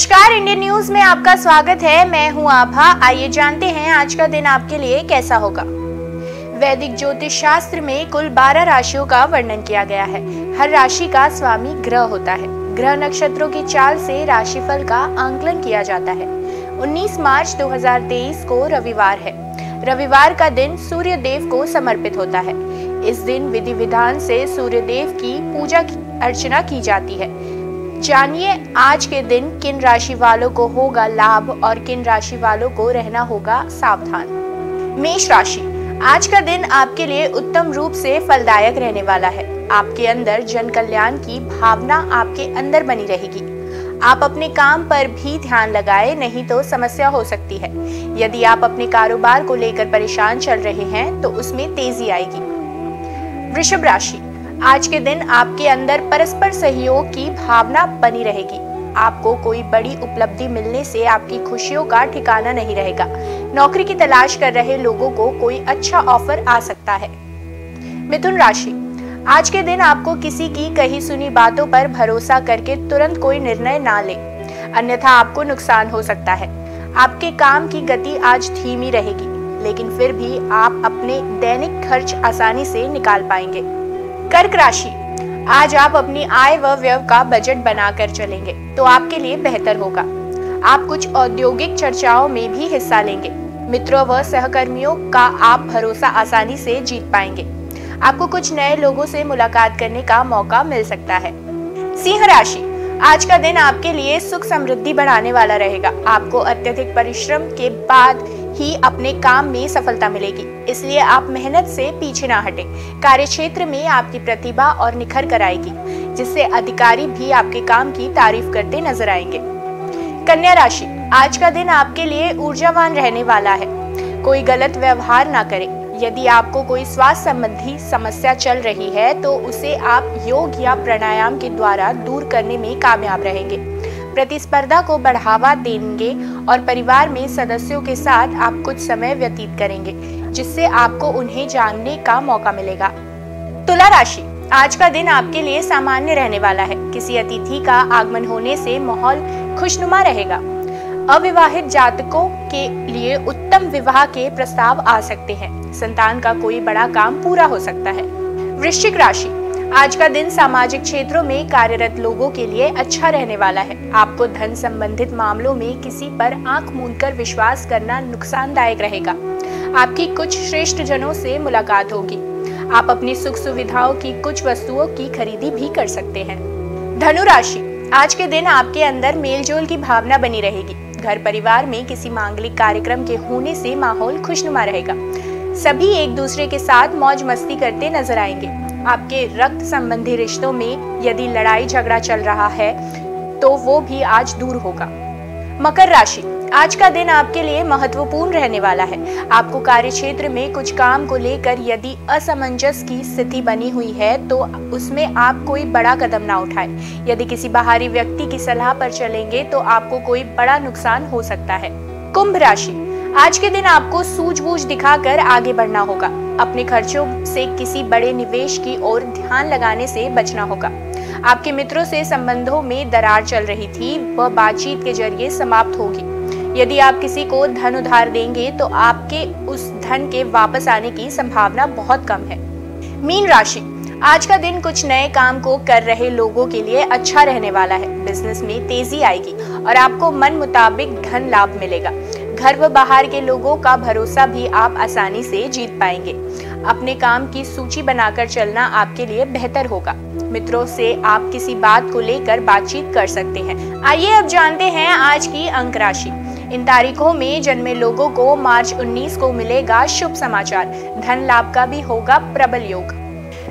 नमस्कार, Indian news में आपका स्वागत है। मैं हूं आभा। आइए जानते हैं आज का दिन आपके लिए कैसा होगा। वैदिक ज्योतिष शास्त्र में कुल 12 राशियों का वर्णन किया गया है। हर राशि का स्वामी ग्रह होता है। ग्रह नक्षत्रों की चाल से राशिफल का आंकलन किया जाता है। 19 मार्च 2023 को रविवार है। रविवार का दिन सूर्य देव को समर्पित होता है। इस दिन विधि विधान से सूर्य देव की पूजा अर्चना की जाती है। जानिए आज के दिन किन राशि वालों को होगा लाभ और किन राशि वालों को रहना होगा सावधान। मेष राशि, आज का दिन आपके लिए उत्तम रूप से फलदायक रहने वाला है। आपके अंदर जन कल्याण की भावना आपके अंदर बनी रहेगी। आप अपने काम पर भी ध्यान लगाएं, नहीं तो समस्या हो सकती है। यदि आप अपने कारोबार को लेकर परेशान चल रहे हैं तो उसमें तेजी आएगी। वृषभ राशि, आज के दिन आपके अंदर परस्पर सहयोग की भावना बनी रहेगी। आपको कोई बड़ी उपलब्धि मिलने से आपकी खुशियों का ठिकाना नहीं रहेगा। नौकरी की तलाश कर रहे लोगों को कोई अच्छा ऑफर आ सकता है। मिथुन राशि, आज के दिन आपको किसी की कही सुनी बातों पर भरोसा करके तुरंत कोई निर्णय ना ले, अन्यथा आपको नुकसान हो सकता है। आपके काम की गति आज धीमी रहेगी, लेकिन फिर भी आप अपने दैनिक खर्च आसानी से निकाल पाएंगे। कर्क राशि, आज आप अपनी आय व व्यय का बजट बनाकर चलेंगे तो आपके लिए बेहतर होगा। आप कुछ औद्योगिक चर्चाओं में भी हिस्सा लेंगे। मित्रों व सहकर्मियों का आप भरोसा आसानी से जीत पाएंगे। आपको कुछ नए लोगों से मुलाकात करने का मौका मिल सकता है। सिंह राशि, आज का दिन आपके लिए सुख समृद्धि बढ़ाने वाला रहेगा। आपको अत्यधिक परिश्रम के बाद ही अपने काम में सफलता मिलेगी, इसलिए आप मेहनत से पीछे ना हटें। कार्य क्षेत्र में आपकी प्रतिभा और निखर कर आएगी, जिससे अधिकारी भी आपके काम की तारीफ करते नजर आएंगे। कन्या राशि, आज का दिन आपके लिए ऊर्जावान रहने वाला है। कोई गलत व्यवहार ना करें। यदि आपको कोई स्वास्थ्य संबंधी समस्या चल रही है तो उसे आप योग या प्राणायाम के द्वारा दूर करने में कामयाब रहेंगे। प्रतिस्पर्धा को बढ़ावा देंगे और परिवार में सदस्यों के साथ आप कुछ समय व्यतीत करेंगे, जिससे आपको उन्हें जानने का मौका मिलेगा। तुला राशि, आज का दिन आपके लिए सामान्य रहने वाला है। किसी अतिथि का आगमन होने से माहौल खुशनुमा रहेगा। अविवाहित जातकों के लिए उत्तम विवाह के प्रस्ताव आ सकते हैं। संतान का कोई बड़ा काम पूरा हो सकता है। वृश्चिक राशि, आज का दिन सामाजिक क्षेत्रों में कार्यरत लोगों के लिए अच्छा रहने वाला है। आपको धन संबंधित मामलों में किसी पर आंख मूंदकर विश्वास करना नुकसानदायक रहेगा। आपकी कुछ श्रेष्ठ जनों से मुलाकात होगी। आप अपनी सुख सुविधाओं की कुछ वस्तुओं की खरीदी भी कर सकते हैं। धनु राशि, आज के दिन आपके अंदर मेलजोल की भावना बनी रहेगी। घर परिवार में किसी मांगलिक कार्यक्रम के होने से माहौल खुशनुमा रहेगा। सभी एक दूसरे के साथ मौज मस्ती करते नजर आएंगे। आपके रक्त संबंधी रिश्तों में यदि लड़ाई झगड़ा चल रहा है तो वो भी आज दूर होगा। मकर राशि, आज का दिन आपके लिए महत्वपूर्ण रहने वाला है। आपको कार्य क्षेत्र में कुछ काम को लेकर यदि असमंजस की स्थिति बनी हुई है तो उसमें आप कोई बड़ा कदम ना उठाएं। यदि किसी बाहरी व्यक्ति की सलाह पर चलेंगे तो आपको कोई बड़ा नुकसान हो सकता है। कुंभ राशि, आज के दिन आपको सूझबूझ दिखाकर आगे बढ़ना होगा। अपने खर्चों से किसी बड़े निवेश की ओर ध्यान लगाने से बचना होगा। आपके मित्रों से संबंधों में दरार चल रही थी, वह बातचीत के जरिए समाप्त होगी। यदि आप किसी को धन उधार देंगे तो आपके उस धन के वापस आने की संभावना बहुत कम है। मीन राशि, आज का दिन कुछ नए काम को कर रहे लोगों के लिए अच्छा रहने वाला है। बिजनेस में तेजी आएगी और आपको मन मुताबिक धन लाभ मिलेगा। घर व बाहर के लोगों का भरोसा भी आप आसानी से जीत पाएंगे। अपने काम की सूची बनाकर चलना आपके लिए बेहतर होगा। मित्रों से आप किसी बात को लेकर बातचीत कर सकते हैं। आइए अब जानते हैं आज की अंक राशि। इन तारीखों में जन्मे लोगों को मार्च 19 को मिलेगा शुभ समाचार। धन लाभ का भी होगा प्रबल योग।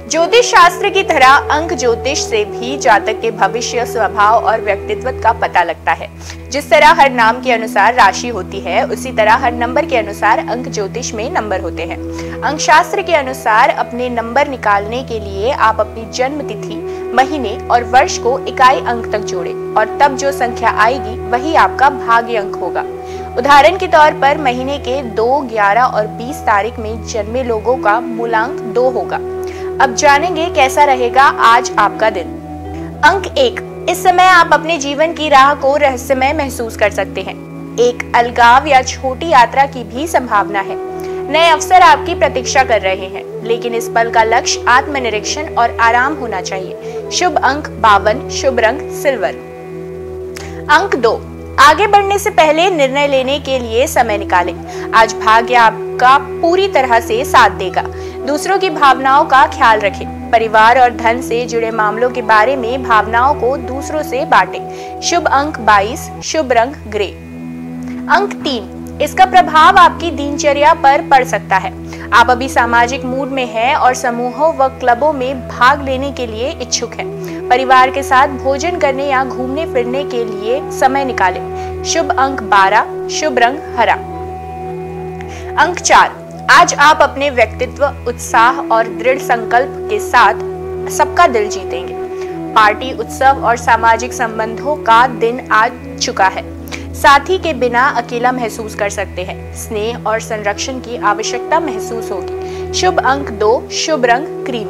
ज्योतिष शास्त्र की तरह अंक ज्योतिष से भी जातक के भविष्य, स्वभाव और व्यक्तित्व का पता लगता है। जिस तरह हर नाम के अनुसार राशि होती है, उसी तरह हर नंबर के अनुसार अंक ज्योतिष में नंबर होते हैं। अंक शास्त्र के अनुसार अपने नंबर निकालने के लिए आप अपनी जन्म तिथि, महीने और वर्ष को इकाई अंक तक जोड़ें और तब जो संख्या आएगी वही आपका भाग्य अंक होगा। उदाहरण के तौर पर महीने के 2, 11 और 20 तारीख में जन्मे लोगों का मूलांक 2 होगा। अब जानेंगे कैसा रहेगा आज आपका दिन। अंक 1, इस समय आप अपने जीवन की राह को रहस्यमय महसूस कर सकते हैं। एक अलगाव या छोटी यात्रा की भी संभावना है। नए अवसर आपकी प्रतीक्षा कर रहे हैं, लेकिन इस पल का लक्ष्य आत्मनिरीक्षण और आराम होना चाहिए। शुभ अंक 52, शुभ रंग सिल्वर। अंक 2, आगे बढ़ने से पहले निर्णय लेने के लिए समय निकालें। आज भाग्य आपका पूरी तरह से साथ देगा। दूसरों की भावनाओं का ख्याल रखें। परिवार और धन से जुड़े मामलों के बारे में भावनाओं को दूसरों से बांटें। शुभ अंक 22, शुभ रंग ग्रे। अंक 3, इसका प्रभाव आपकी दिनचर्या पर पड़ सकता है। आप अभी सामाजिक मूड में हैं और समूहों व क्लबों में भाग लेने के लिए इच्छुक हैं। परिवार के साथ भोजन करने या घूमने फिरने के लिए समय निकालें। शुभ अंक 12, शुभ रंग हरा। अंक 4, आज आप अपने व्यक्तित्व, उत्साह और दृढ़ संकल्प के साथ सबका दिल जीतेंगे। पार्टी, उत्सव और सामाजिक संबंधों का दिन आ चुका है। साथी के बिना अकेला महसूस कर सकते हैं। स्नेह और संरक्षण की आवश्यकता महसूस होगी। शुभ अंक 2, शुभ रंग क्रीम।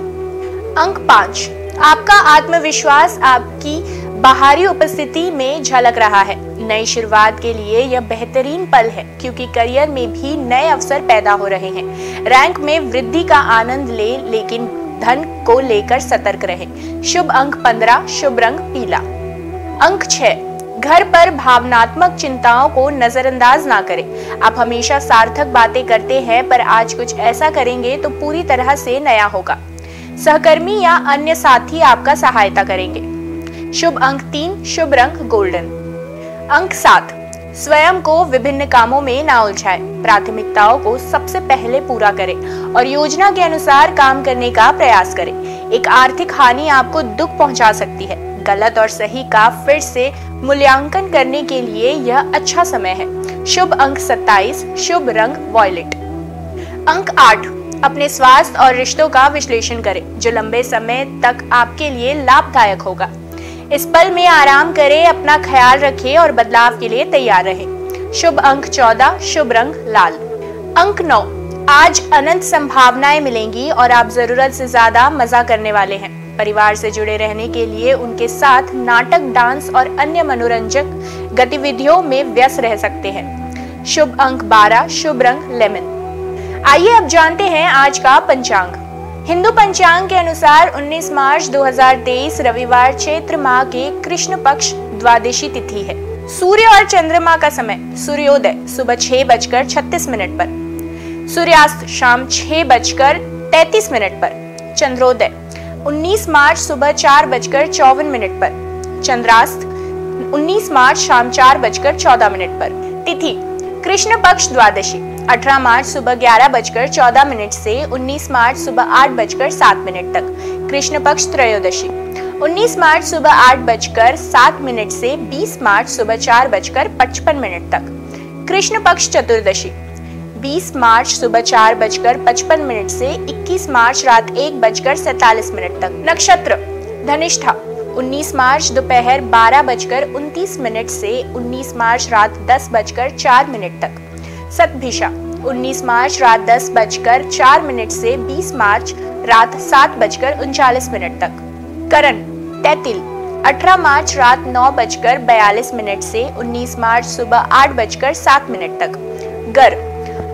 अंक 5, आपका आत्मविश्वास आपकी बाहरी उपस्थिति में झलक रहा है। नई शुरुआत के लिए यह बेहतरीन पल है, क्योंकि करियर में भी नए अवसर पैदा हो रहे हैं। रैंक में वृद्धि का आनंद ले, लेकिन धन को लेकर सतर्क रहें। शुभ अंक 15, शुभ रंग पीला। अंक 6, घर पर भावनात्मक चिंताओं को नजरअंदाज ना करें। आप हमेशा सार्थक बातें करते हैं, पर आज कुछ ऐसा करेंगे तो पूरी तरह से नया होगा। सहकर्मी या अन्य साथी आपका सहायता करेंगे। शुभ अंक 3, शुभ रंग गोल्डन। अंक 7, स्वयं को विभिन्न कामों में ना उलझाएं। प्राथमिकताओं को सबसे पहले पूरा करें और योजना के अनुसार काम करने का प्रयास करें। एक आर्थिक हानि आपको दुख पहुंचा सकती है। गलत और सही का फिर से मूल्यांकन करने के लिए यह अच्छा समय है। शुभ अंक 27, शुभ रंग वॉयलेट। अंक 8, अपने स्वास्थ्य और रिश्तों का विश्लेषण करें, जो लंबे समय तक आपके लिए लाभदायक होगा। इस पल में आराम करें, अपना ख्याल रखें और बदलाव के लिए तैयार रहें। शुभ अंक 14, शुभ रंग लाल। अंक 9, आज अनंत संभावनाएं मिलेंगी और आप जरूरत से ज्यादा मजा करने वाले हैं। परिवार से जुड़े रहने के लिए उनके साथ नाटक, डांस और अन्य मनोरंजक गतिविधियों में व्यस्त रह सकते हैं। शुभ अंक 12, शुभ रंग लेमन। आइए अब जानते हैं आज का पंचांग। हिंदू पंचांग के अनुसार 19 मार्च 2023 रविवार चैत्र माह के कृष्ण पक्ष द्वादशी तिथि है। सूर्य और चंद्रमा का समय: सूर्योदय सुबह 6:36 पर, सूर्यास्त शाम 6:33 पर, चंद्रोदय 19 मार्च सुबह 4:54 पर, चंद्रास्त 19 मार्च शाम 4:14 पर। तिथि कृष्ण पक्ष द्वादशी 18 मार्च सुबह 11:14 से 19 मार्च सुबह 8:07 तक। कृष्ण पक्ष त्रयोदशी 19 मार्च सुबह 8:07 से 20 मार्च सुबह 4:55 तक। कृष्ण पक्ष चतुर्दशी 20 मार्च सुबह 4:55 से 21 मार्च रात 1:47 तक। नक्षत्र धनिष्ठा 19 मार्च दोपहर 12:29 से 19 मार्च रात 10:04 तक। सतभिषा 19 मार्च रात 10:04 से 20 मार्च रात 7:39 तक। करण तैतिल 18 मार्च रात 9:42 से 19 मार्च सुबह 8:07 तक। गर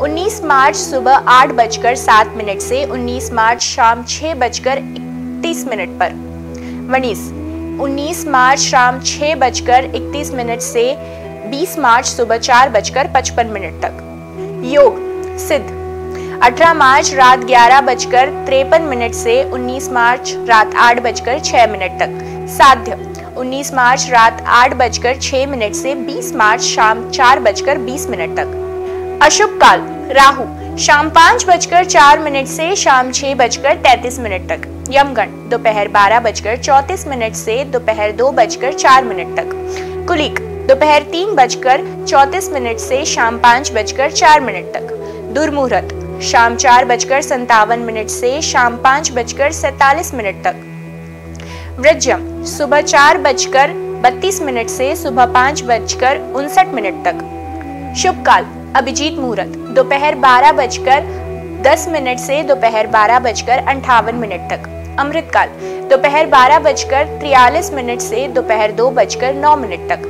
19 मार्च सुबह 8:07 से 19 मार्च शाम 6:31 पर। वणिस 19 मार्च शाम 6:31 से 20 मार्च सुबह 4:55 तक। योग सिद्ध 18 मार्च रात 11:53 से 19 मार्च रात 8:06 तक। साध्य 19 मार्च रात 8:06 से 20 मार्च शाम 4:20 तक। अशुभ काल राहु शाम 5:04 से शाम 6:33 तक। यमगण दोपहर 12:34 से दोपहर 2:04 तक। कुलिक दोपहर 3:34 से शाम 5:04 तक। दुर्मुहूर्त शाम 4:57 से शाम 5:47 तक। वृज्यम सुबह 4:32 से सुबह 5:59 तक। शुभ काल अभिजीत मुहूर्त दोपहर 12:10 से दोपहर 12:58 तक। अमृतकाल दोपहर 12:43 से दोपहर 2:09 तक।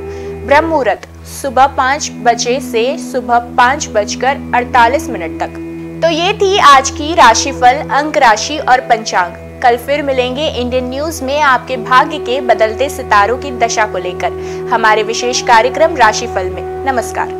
ब्रह्म मुहूर्त सुबह 5 बजे से सुबह 5:48 तक। तो ये थी आज की राशिफल, अंक राशि और पंचांग। कल फिर मिलेंगे इंडियन न्यूज में आपके भाग्य के बदलते सितारों की दशा को लेकर हमारे विशेष कार्यक्रम राशिफल में। नमस्कार।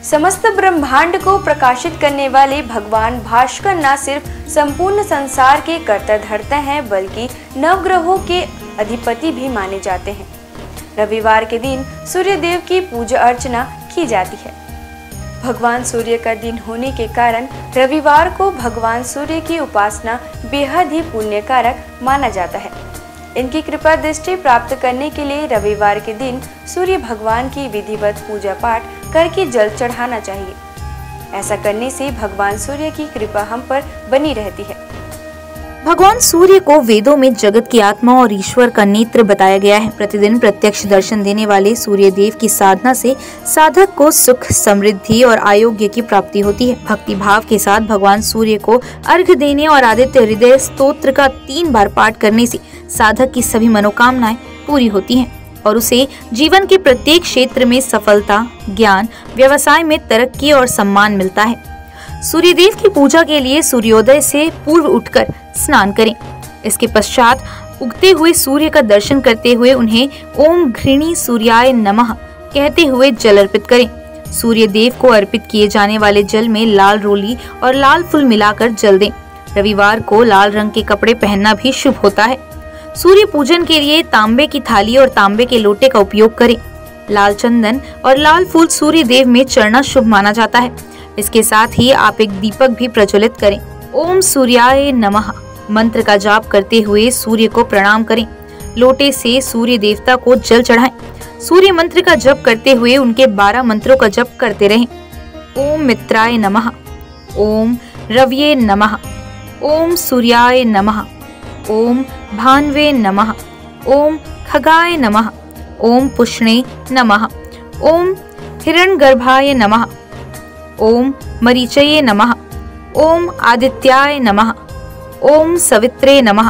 समस्त ब्रह्मांड को प्रकाशित करने वाले भगवान भास्कर न सिर्फ संपूर्ण संसार के कर्ता धर्ता हैं, बल्कि नवग्रहों के अधिपति भी माने जाते हैं। रविवार के दिन सूर्य देव की पूजा अर्चना की जाती है। भगवान सूर्य का दिन होने के कारण रविवार को भगवान सूर्य की उपासना बेहद ही पुण्यकारक माना जाता है। इनकी कृपा दृष्टि प्राप्त करने के लिए रविवार के दिन सूर्य भगवान की विधिवत पूजा पाठ करके जल चढ़ाना चाहिए। ऐसा करने से भगवान सूर्य की कृपा हम पर बनी रहती है। भगवान सूर्य को वेदों में जगत की आत्मा और ईश्वर का नेत्र बताया गया है। प्रतिदिन प्रत्यक्ष दर्शन देने वाले सूर्य देव की साधना से साधक को सुख, समृद्धि और आरोग्य की प्राप्ति होती है। भक्ति भाव के साथ भगवान सूर्य को अर्घ्य देने और आदित्य हृदय स्तोत्र का 3 बार पाठ करने से साधक की सभी मनोकामनाएं पूरी होती हैं और उसे जीवन के प्रत्येक क्षेत्र में सफलता, ज्ञान, व्यवसाय में तरक्की और सम्मान मिलता है। सूर्यदेव की पूजा के लिए सूर्योदय से पूर्व उठकर स्नान करें। इसके पश्चात उगते हुए सूर्य का दर्शन करते हुए उन्हें ओम घृणी सूर्याय नमः कहते हुए जल अर्पित करें। सूर्य देव को अर्पित किए जाने वाले जल में लाल रोली और लाल फूल मिलाकर जल दें। रविवार को लाल रंग के कपड़े पहनना भी शुभ होता है। सूर्य पूजन के लिए तांबे की थाली और तांबे के लोटे का उपयोग करें। लाल चंदन और लाल फूल सूर्य देव में चढ़ना शुभ माना जाता है। इसके साथ ही आप एक दीपक भी प्रज्वलित करें। ओम सूर्याय नमः मंत्र का जाप करते हुए सूर्य को प्रणाम करें। लोटे से सूर्य देवता को जल चढ़ाएं। सूर्य मंत्र का जप करते हुए उनके 12 मंत्रों का जप करते रहें। ओम मित्राय नमः, ओम रव्ये नमः, ओम सूर्याय नमः, ओम भान्वे नमः, ओम खगाय नमः, ओम पुष्णे नमः, ओम हिरण्यगर्भाय नमः, ओम मरीचये नमः, ओम आदित्याय नमः, ओम सवित्रे नमः,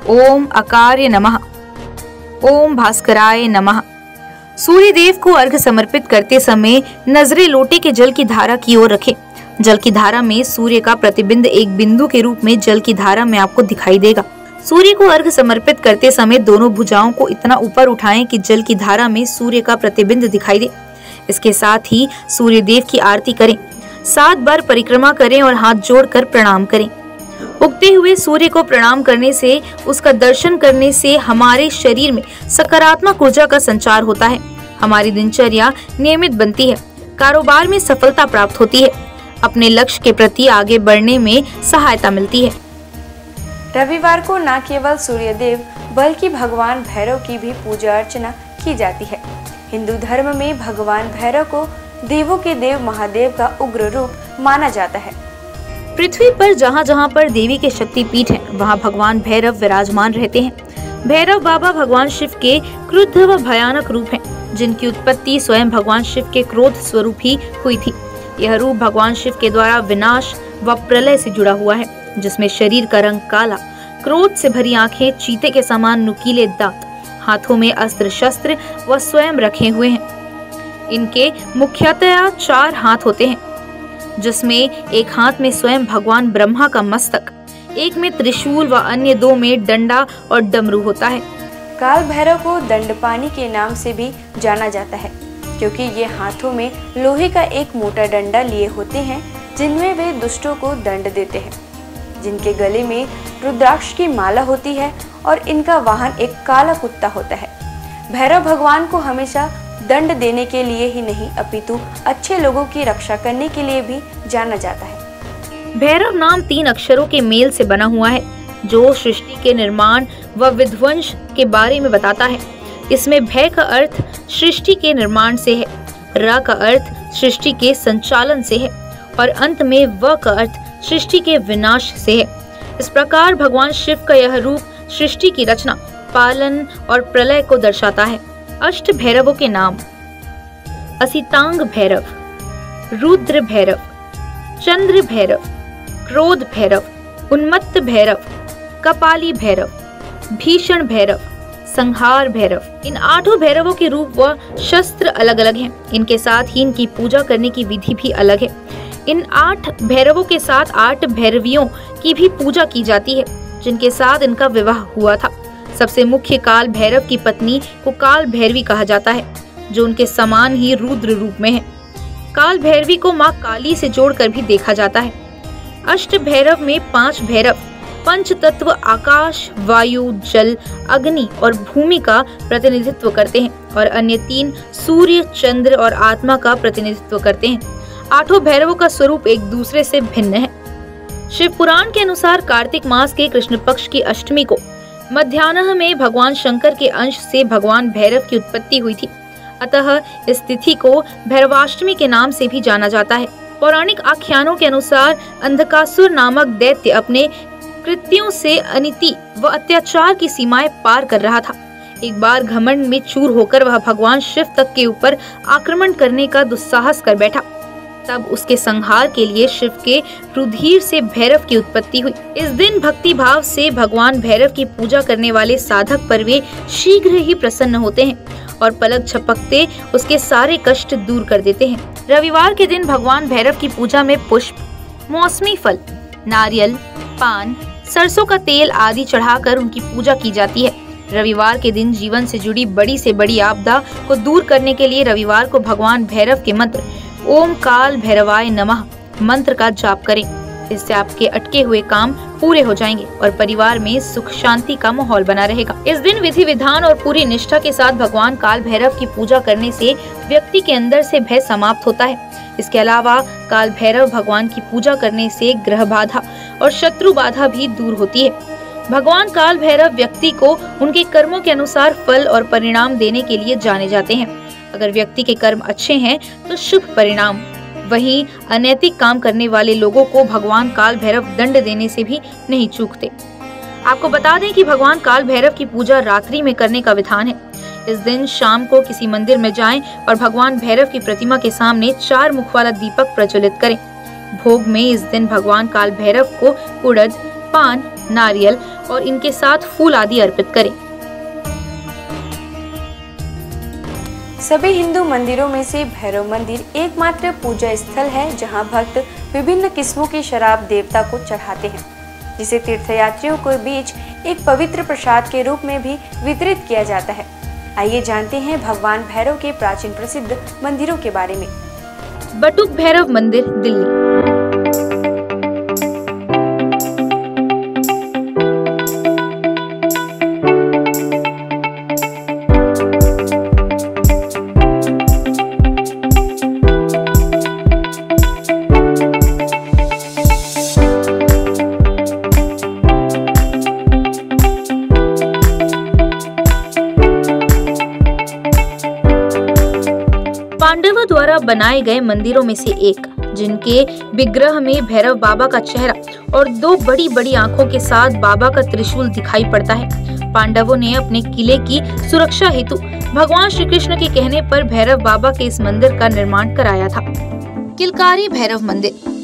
ओम अकार्य नमः, ओम भास्कराय नमः। सूर्य देव को अर्घ्य समर्पित करते समय नजरें लोटे के जल की धारा की ओर रखें। जल की धारा में सूर्य का प्रतिबिंब एक बिंदु के रूप में जल की धारा में आपको दिखाई देगा। सूर्य को अर्घ्य समर्पित करते समय दोनों भुजाओं को इतना ऊपर उठाएं कि जल की धारा में सूर्य का प्रतिबिंब दिखाई दे। इसके साथ ही सूर्य देव की आरती करें। 7 बार परिक्रमा करें और हाथ जोड़कर प्रणाम करें। उगते हुए सूर्य को प्रणाम करने से, उसका दर्शन करने से हमारे शरीर में सकारात्मक ऊर्जा का संचार होता है। हमारी दिनचर्या नियमित बनती है, कारोबार में सफलता प्राप्त होती है, अपने लक्ष्य के प्रति आगे बढ़ने में सहायता मिलती है। रविवार को न केवल सूर्य देव बल्कि भगवान भैरव की भी पूजा अर्चना की जाती है। हिंदू धर्म में भगवान भैरव को देवों के देव महादेव का उग्र रूप माना जाता है। पृथ्वी पर जहाँ जहाँ पर देवी के शक्तिपीठ है, वहाँ भगवान भैरव विराजमान रहते हैं। भैरव बाबा भगवान शिव के क्रुद्ध व भयानक रूप हैं, जिनकी उत्पत्ति स्वयं भगवान शिव के क्रोध स्वरूप ही हुई थी। यह रूप भगवान शिव के द्वारा विनाश व प्रलय से जुड़ा हुआ है, जिसमें शरीर का रंग काला, क्रोध से भरी आंखें, चीते के समान नुकीले दांत, हाथों में अस्त्र शस्त्र व स्वयं रखे हुए हैं। इनके मुख्यतया 4 हाथ होते हैं, जिसमें एक हाथ में स्वयं भगवान ब्रह्मा का मस्तक, एक में त्रिशूल व अन्य 2 में डंडा और डमरू होता है। काल भैरव को दंडपानी के नाम से भी जाना जाता है, क्योंकि ये हाथों में लोहे का एक मोटा डंडा लिए होते हैं, जिनमें वे दुष्टों को दंड देते हैं। जिनके गले में रुद्राक्ष की माला होती है और इनका वाहन एक काला कुत्ता होता है। भैरव भगवान को हमेशा दंड देने के लिए ही नहीं, अपितु अच्छे लोगों की रक्षा करने के लिए भी जाना जाता है। भैरव नाम 3 अक्षरों के मेल से बना हुआ है, जो सृष्टि के निर्माण व विध्वंस के बारे में बताता है। इसमें भय का अर्थ सृष्टि के निर्माण से है, र का अर्थ सृष्टि के संचालन से है और अंत में व का अर्थ सृष्टि के विनाश से है। इस प्रकार भगवान शिव का यह रूप सृष्टि की रचना, पालन और प्रलय को दर्शाता है। अष्ट भैरवों के नाम: असितांग भैरव, रुद्र भैरव, चंद्र भैरव, क्रोध भैरव, उन्मत्त भैरव, कपाली भैरव, भीषण भैरव, संहार भैरव। इन 8 भैरवों के रूप व शस्त्र अलग अलग हैं। इनके साथ ही इनकी पूजा करने की विधि भी अलग है। इन 8 भैरवों के साथ 8 भैरवियों की भी पूजा की जाती है, जिनके साथ इनका विवाह हुआ था। सबसे मुख्य काल भैरव की पत्नी को काल भैरवी कहा जाता है, जो उनके समान ही रुद्र रूप में है। काल भैरवी को माँ काली से जोड़कर भी देखा जाता है। अष्ट भैरव में 5 भैरव पंच तत्व आकाश, वायु, जल, अग्नि और भूमि का प्रतिनिधित्व करते हैं और अन्य 3 सूर्य, चंद्र और आत्मा का प्रतिनिधित्व करते हैं। 8 भैरवों का स्वरूप एक दूसरे से भिन्न है। शिव पुराण के अनुसार कार्तिक मास के कृष्ण पक्ष की अष्टमी को मध्याह्न में भगवान शंकर के अंश से भगवान भैरव की उत्पत्ति हुई थी। अतः इस तिथि को भैरवाष्टमी के नाम से भी जाना जाता है। पौराणिक आख्यानों के अनुसार अंधकासुर नामक दैत्य अपने कृत्यों से अनिति व अत्याचार की सीमाएं पार कर रहा था। एक बार घमंड में चूर होकर वह भगवान शिव तक के ऊपर आक्रमण करने का दुस्साहस कर बैठा। तब उसके संहार के लिए शिव के रुधिर से भैरव की उत्पत्ति हुई। इस दिन भक्ति भाव से भगवान भैरव की पूजा करने वाले साधक पर वे शीघ्र ही प्रसन्न होते हैं और पलक झपकते उसके सारे कष्ट दूर कर देते हैं। रविवार के दिन भगवान भैरव की पूजा में पुष्प, मौसमी फल, नारियल, पान, सरसों का तेल आदि चढ़ाकर उनकी पूजा की जाती है। रविवार के दिन जीवन से जुड़ी बड़ी से बड़ी आपदा को दूर करने के लिए रविवार को भगवान भैरव के मंत्र ओम काल भैरवाय नमः मंत्र का जाप करें। इससे आपके अटके हुए काम पूरे हो जाएंगे और परिवार में सुख शांति का माहौल बना रहेगा। इस दिन विधि विधान और पूरी निष्ठा के साथ भगवान काल भैरव की पूजा करने से व्यक्ति के अंदर से भय समाप्त होता है। इसके अलावा काल भैरव भगवान की पूजा करने से ग्रह बाधा और शत्रु बाधा भी दूर होती है। भगवान काल भैरव व्यक्ति को उनके कर्मों के अनुसार फल और परिणाम देने के लिए जाने जाते हैं। अगर व्यक्ति के कर्म अच्छे हैं तो शुभ परिणाम, वहीं अनैतिक काम करने वाले लोगों को भगवान काल भैरव दंड देने से भी नहीं चूकते। आपको बता दें कि भगवान काल भैरव की पूजा रात्रि में करने का विधान है। इस दिन शाम को किसी मंदिर में जाएं और भगवान भैरव की प्रतिमा के सामने 4 मुख वाला दीपक प्रज्वलित करें। भोग में इस दिन भगवान काल भैरव को उड़द, पान, नारियल और इनके साथ फूल आदि अर्पित करें। सभी हिंदू मंदिरों में से भैरव मंदिर एकमात्र पूजा स्थल है जहां भक्त विभिन्न किस्मों की शराब देवता को चढ़ाते हैं, जिसे तीर्थयात्रियों के बीच एक पवित्र प्रसाद के रूप में भी वितरित किया जाता है। आइए जानते हैं भगवान भैरव के प्राचीन प्रसिद्ध मंदिरों के बारे में। बटुक भैरव मंदिर, दिल्ली। पांडवों द्वारा बनाए गए मंदिरों में से एक, जिनके विग्रह में भैरव बाबा का चेहरा और 2 बड़ी बड़ी आंखों के साथ बाबा का त्रिशूल दिखाई पड़ता है। पांडवों ने अपने किले की सुरक्षा हेतु भगवान श्री कृष्ण के कहने पर भैरव बाबा के इस मंदिर का निर्माण कराया था। किलकारी भैरव मंदिर।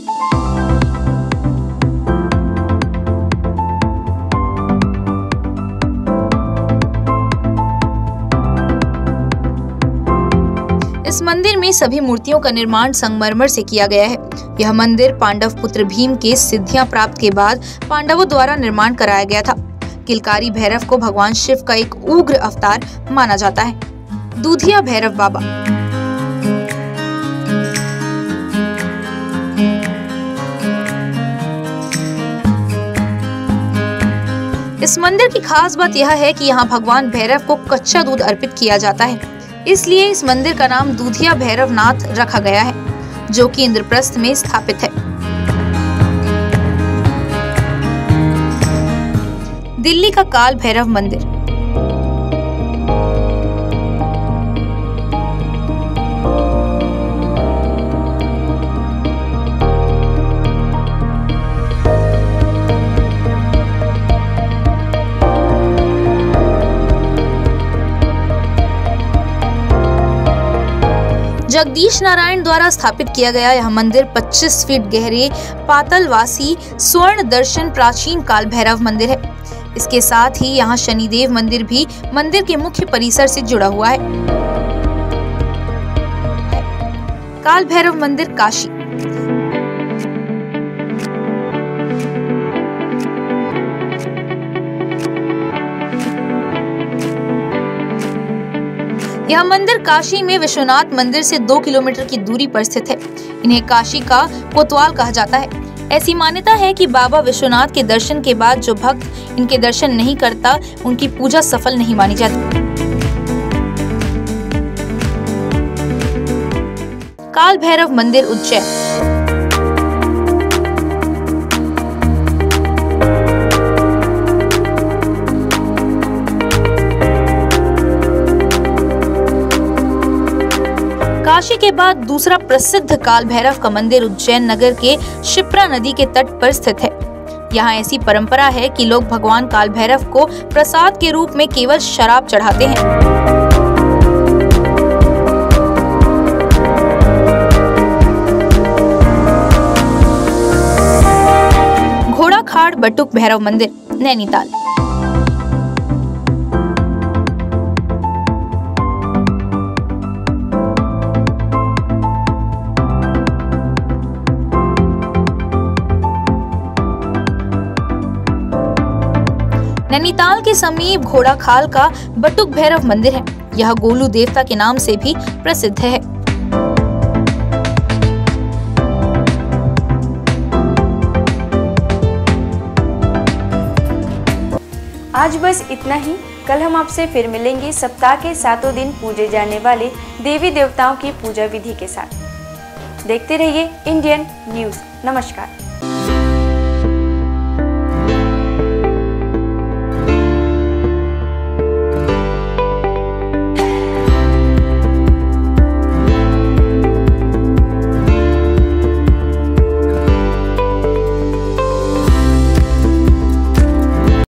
इस मंदिर में सभी मूर्तियों का निर्माण संगमरमर से किया गया है। यह मंदिर पांडव पुत्र भीम के सिद्धियां प्राप्त के बाद पांडवों द्वारा निर्माण कराया गया था। किलकारी भैरव को भगवान शिव का एक उग्र अवतार माना जाता है। दूधिया भैरव बाबा। इस मंदिर की खास बात यह है कि यहाँ भगवान भैरव को कच्चा दूध अर्पित किया जाता है, इसलिए इस मंदिर का नाम दूधिया भैरवनाथ रखा गया है, जो कि इंद्रप्रस्थ में स्थापित है। दिल्ली का काल भैरव मंदिर। जगदीश नारायण द्वारा स्थापित किया गया यह मंदिर 25 फीट गहरे पातालवासी स्वर्ण दर्शन प्राचीन काल भैरव मंदिर है। इसके साथ ही यहाँ शनिदेव मंदिर भी मंदिर के मुख्य परिसर से जुड़ा हुआ है। काल भैरव मंदिर काशी। यह मंदिर काशी में विश्वनाथ मंदिर से 2 किलोमीटर की दूरी पर स्थित है। इन्हें काशी का कोतवाल कहा जाता है। ऐसी मान्यता है कि बाबा विश्वनाथ के दर्शन के बाद जो भक्त इनके दर्शन नहीं करता, उनकी पूजा सफल नहीं मानी जाती। काल भैरव मंदिर उज्जैन। काशी के बाद दूसरा प्रसिद्ध काल भैरव का मंदिर उज्जैन नगर के शिप्रा नदी के तट पर स्थित है। यहाँ ऐसी परंपरा है कि लोग भगवान काल भैरव को प्रसाद के रूप में केवल शराब चढ़ाते हैं। घोड़ाखाड़ बटुक भैरव मंदिर, नैनीताल। नैनीताल के समीप घोड़ाखाल का बटुक भैरव मंदिर है। यह गोलू देवता के नाम से भी प्रसिद्ध है। आज बस इतना ही। कल हम आपसे फिर मिलेंगे सप्ताह के 7 दिन पूजे जाने वाले देवी देवताओं की पूजा विधि के साथ। देखते रहिए इंडियन न्यूज़। नमस्कार।